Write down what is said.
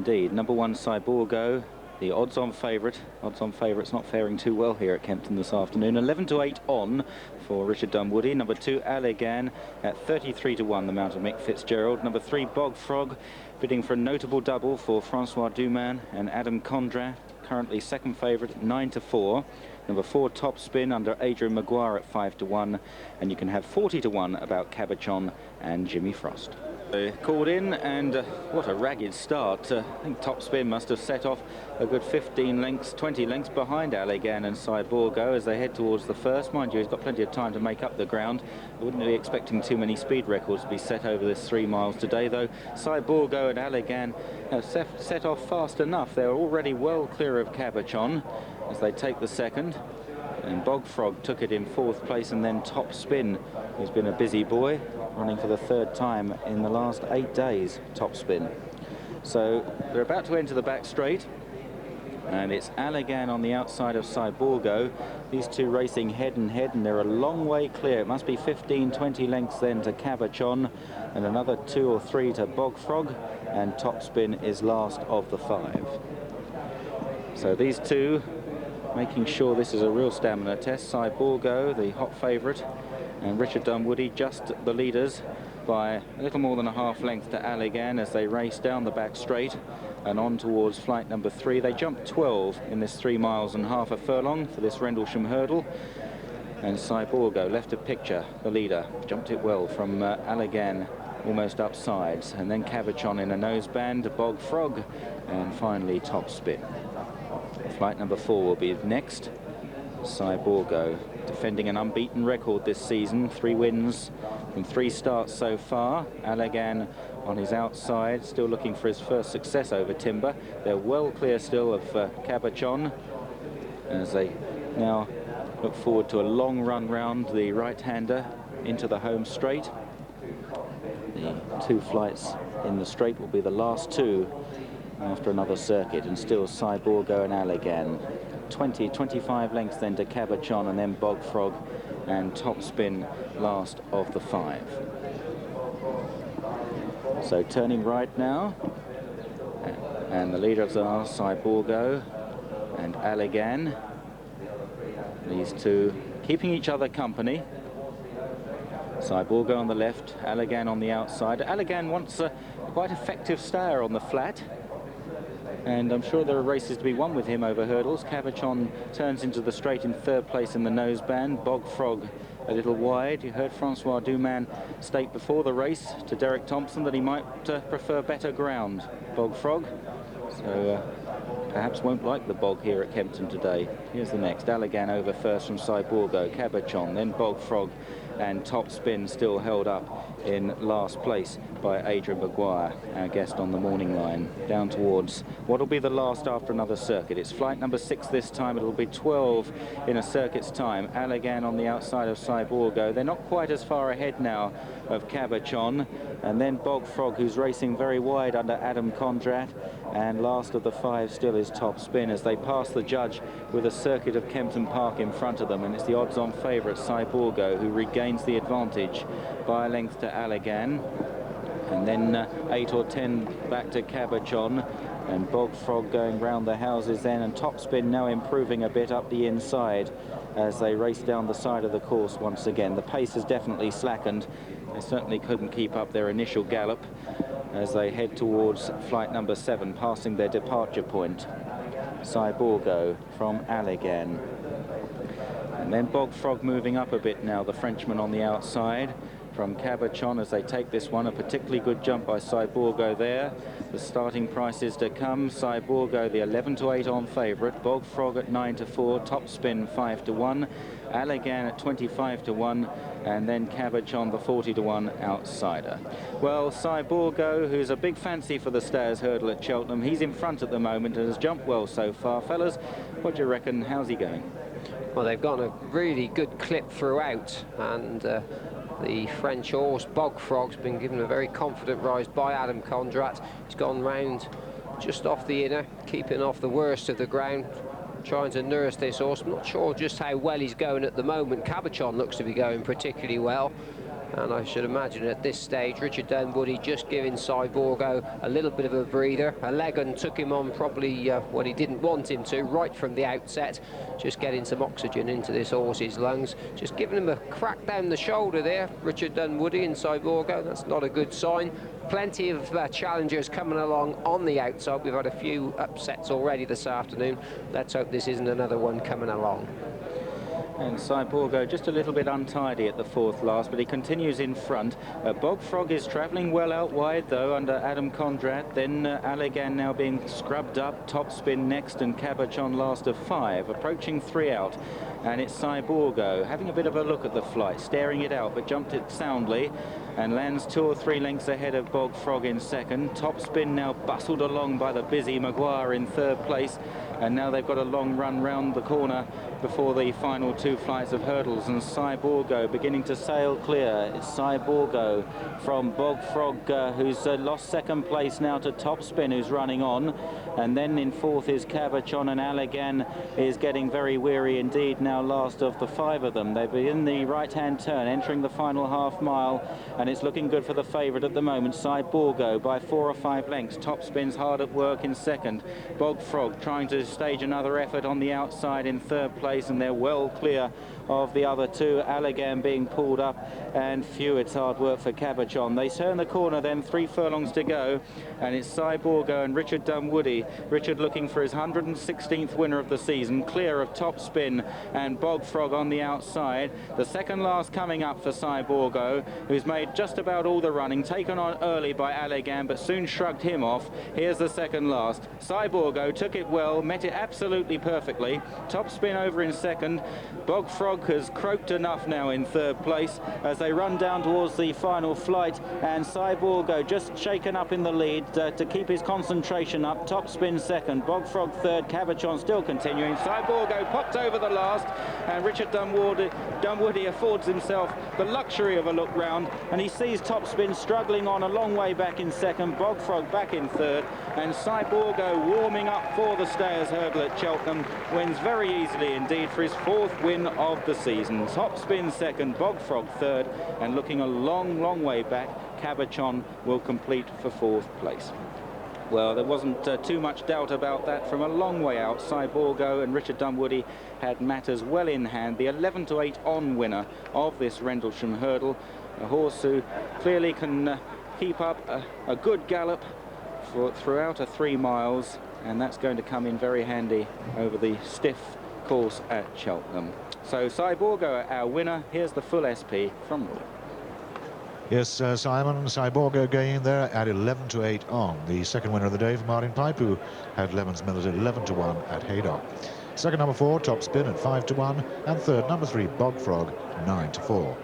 indeed. Number 1, Cyborgo, the odds-on favourite. Odds-on favourite's not faring too well here at Kempton this afternoon. 11 to 8 on for Richard Dunwoody. Number 2, Allegan, at 33 to 1, the mount of Mick Fitzgerald. Number 3, Bog Frog, bidding for a notable double for Francois Duman and Adam Condra, currently second favourite at 9 to 4. Number 4, Top Spin, under Adrian Maguire at 5 to 1. And you can have 40 to 1 about Cabochon and Jimmy Frost. Called in, and what a ragged start. I think Top Spin must have set off a good 15 lengths, 20 lengths behind Allegan and Cyborgo as they head towards the first. Mind you, he's got plenty of time to make up the ground. I wouldn't be expecting too many speed records to be set over this 3 miles today, though Cyborgo and Allegan have set off fast enough. They're already well clear of Cabochon as they take the second. And Bog Frog took it in 4th place, and then Top Spin, who's been a busy boy, running for the 3rd time in the last 8 days, Top Spin. So they're about to enter the back straight, and it's Allegan on the outside of Cyborgo. These two racing head and head, and they're a long way clear. It must be 15, 20 lengths then to Cabochon, and another 2 or 3 to Bog Frog, and Top Spin is last of the 5. So these two making sure this is a real stamina test. Cyborgo, the hot favourite, and Richard Dunwoody just the leaders by a little more than a half length to Allegan as they race down the back straight and on towards flight number 3. They jumped 12 in this 3 miles and half a furlong for this Rendlesham hurdle, and Cyborgo left a picture, the leader, jumped it well from Allegan almost up sides, and then Cabochon in a noseband, Bog Frog, and finally Top Spin. Flight number 4 will be next. Cyborgo, defending an unbeaten record this season, 3 wins from 3 starts so far. Allegan on his outside, still looking for his first success over Timber. They're well clear still of Cabochon as they now look forward to a long run round the right-hander into the home straight. The 2 flights in the straight will be the last 2 after another circuit, and still Cyborgo and Allegan. 20, 25 lengths then to Cabochon, and then Bog Frog and Top Spin last of the 5. So turning right now, and the leaders are Cyborgo and Allegan. These two keeping each other company. Cyborgo on the left, Allegan on the outside. Allegan wants a quite effective stayer on the flat, and I'm sure there are races to be won with him over hurdles. Cabochon turns into the straight in 3rd place in the noseband. Bog Frog a little wide. You heard Francois Duman state before the race to Derek Thompson that he might prefer better ground, Bog Frog. So perhaps won't like the bog here at Kempton today. Here's the next. Allegan over first from Cyborgo, Cabochon, then Bog Frog, and Top Spin still held up in last place by Adrian Maguire, our guest on the morning line, down towards what will be the last after another circuit. It's flight number 6 this time. It'll be 12 in a circuit's time. Allegan on the outside of Cyborgo. They're not quite as far ahead now of Cabochon, and then Bog Frog, who's racing very wide under Adam Condrat, and last of the 5 still is Top Spin as they pass the judge with a circuit of Kempton Park in front of them, and it's the odds-on favourite Cyborgo who regains the advantage by a length to Allegan, and then 8 or 10 back to Cabochon, and Bog Frog going round the houses then, and Top Spin now improving a bit up the inside as they race down the side of the course once again. The pace has definitely slackened. They certainly couldn't keep up their initial gallop as they head towards flight number 7, passing their departure point. Cyborgo from Allegan. And then Bog Frog moving up a bit now, the Frenchman on the outside from Cabochon as they take this one. A particularly good jump by Cyborgo there. The starting price is to come. Cyborgo, the 11 to 8 on favourite. Bog Frog at 9 to 4. Top Spin 5 to 1. Allegan at 25 to 1. And then Cabochon, the 40 to 1 outsider. Well, Cyborgo, who's a big fancy for the Stayers hurdle at Cheltenham, he's in front at the moment and has jumped well so far. Fellas, what do you reckon? How's he going? Well, they've got a really good clip throughout, and the French horse Bog Frog's been given a very confident rise by Adam Condrat. He's gone round just off the inner, keeping off the worst of the ground, trying to nurse this horse. I'm not sure just how well he's going at the moment. Cabochon looks to be going particularly well, And I should imagine at this stage, Richard Dunwoody just giving Cyborgo a little bit of a breather. Allegan took him on probably when he didn't want him to, right from the outset. Just getting some oxygen into this horse's lungs. Just giving him a crack down the shoulder there, Richard Dunwoody and Cyborgo. That's not a good sign. Plenty of challengers coming along on the outside. We've had a few upsets already this afternoon. Let's hope this isn't another one coming along. And Cyborgo just a little bit untidy at the fourth last, but he continues in front. Bog Frog is travelling well out wide, though, under Adam Condrat. Then Allegan now being scrubbed up. Topspin next, and Cabbage on last of 5. Approaching 3 out. And it's Cyborgo having a bit of a look at the flight, staring it out, but jumped it soundly and lands 2 or 3 lengths ahead of Bog Frog in second. Topspin now bustled along by the busy Maguire in third place. And now they've got a long run round the corner before the final 2 flights of hurdles, and Cyborgo beginning to sail clear. It's Cyborgo from Bog Frog, who's lost second place now to Topspin, who's running on. And then in fourth is Cabachon, and Allegan is getting very weary indeed now, last of the 5 of them. They'll be in the right-hand turn, entering the final half mile, and it's looking good for the favourite at the moment, Cyborgo, by 4 or 5 lengths. Topspin's hard at work in second. Bog Frog trying to stage another effort on the outside in third place, and they're well clear of the other 2. Allegan being pulled up, and phew, it's hard work for Cabachon. They turn the corner then, 3 furlongs to go, and it's Cyborgo and Richard Dunwoody. Richard looking for his 116th winner of the season, clear of Topspin and Bog Frog on the outside. The second last coming up for Cyborgo, who's made just about all the running, taken on early by Allegan, but soon shrugged him off. Here's the second last. Cyborgo took it well, met it absolutely perfectly. Topspin over in second. Bog Frog has croaked enough now in third place as they run down towards the final flight, and Cyborgo just shaken up in the lead to keep his concentration up. Topspin second, Bog Frog third, Cabachon still continuing. Cyborgo popped over the last, and Richard Dunwoody affords himself the luxury of a look round, and he sees Topspin struggling on a long way back in second, Bog Frog back in third, and Cyborgo warming up for the Stayers Hurdle at Cheltenham wins very easily indeed for his 4th win of the season. Topspin second, Bog Frog third, and looking a long way back, Cabachon will complete for 4th place. Well, there wasn't too much doubt about that. From a long way out, Cyborgo and Richard Dunwoody had matters well in hand. The 11-8 on winner of this Rendlesham hurdle, a horse who clearly can keep up a good gallop throughout a 3 miles, and that's going to come in very handy over the stiff course at Cheltenham. So Cyborgo, our winner. Here's the full SP from Roy. Yes, Simon, Cyborgo going in there at 11-8 on. The second winner of the day for Martin Pipe, who had Lemons Millet at 11-1 at Haydock. Second, number 4, Topspin at 5-1, and third, number 3, Bog Frog, 9-4.